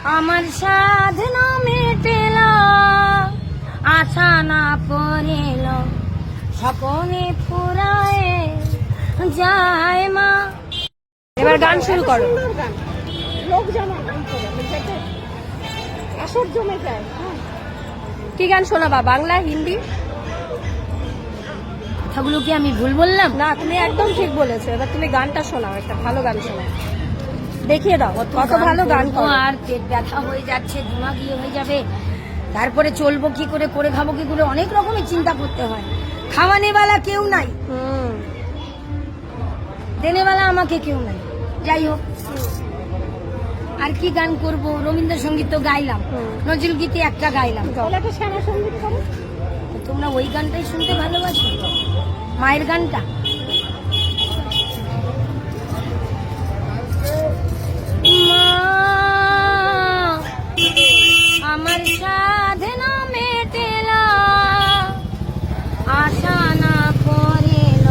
আমার সাধনা মেটেল, আশা না পড়েল, স্বপনে ফুরায় যায় মা। এবার গান শুরু করো। সুন্দর গান, লোক জমা আসর জমে যায়। কি গান শোনাবা, বাংলা হিন্দি? কথাগুলো কি আমি ভুল বললাম? না, তুমি একদম ঠিক বলেছো। এবার তুমি গানটা শোনাও, একটা ভালো গান শোনাও, দেখিয়ে দাও কত ভালো গান করবো, করো। আর পেট ব্যথা হয়ে যাচ্ছে, দিমাগি হয়ে যাবে, তারপরে চলবো কি করে, করে খাবো কি করে, অনেক রকমের চিন্তা করতে হয়। খাওয়ানেওয়ালা কেউ নাই, দেনেওয়ালা আমাকে কেউ নাই। যাই হোক, আর কি গান করব? রবীন্দ্রসঙ্গীত তো গাইলাম, নজরুল গীতি একটা গাইলাম। তাহলে একটা শ্যামা সঙ্গীত করো। তো তোমরা ওই গানটাই শুনতে ভালোবাসো, মায়ের গানটা। মা, আমার সাধনা মেটেল, আশা না পড়েল,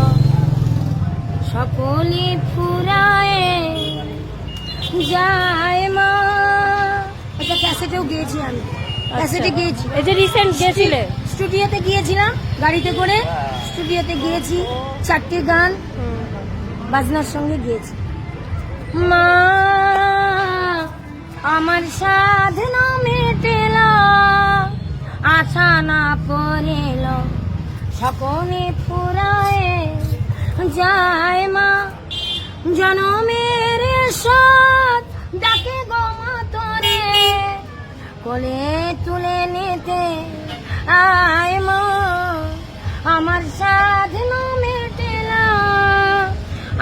সকলে ফুরায় যায় মা। এটা ক্যাসেটেও গিয়েছি আমি, ক্যাসেটে গিয়েছি। এই যে রিসেন্ট গেছিলে, স্টুডিওতে গিয়েছিলাম গাড়িতে করে, স্টুডিওতে গিয়েছি, 4টে গান বাজনার সঙ্গে গিয়েছি। মা, আমার সাধনা মেটেল, আশা না পড়েল, সকলে ফুরায় যায় মা। জনমের সাথ ডাকে গমা তোরে, কোলে তুলে নিতে আয় মা। আমার সাধনা মেটেল,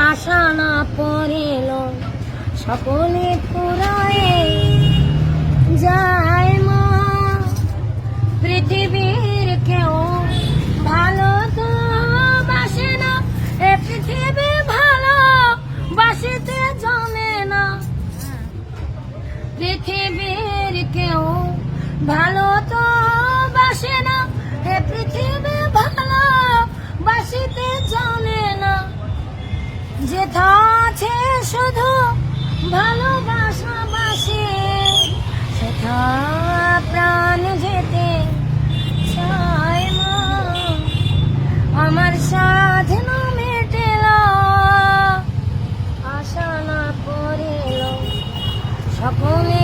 আশা না পড়েল, সকলে ফুরায় যায় মা। পৃথিবীর কেউ ভালো তো বাসে না, এ পৃথিবী ভালো বাসিতে জানে না। পৃথিবীর কেউ ভালো তো বাসে না, এ পৃথিবী ভালো বাসিতে জানে না। যেথা আছে শুধু ভালোবাসা বাসে, সেথা প্রাণ যেতে চায় মা। আমার সাধনা মেটেল, আশা না পড়েল, সকলে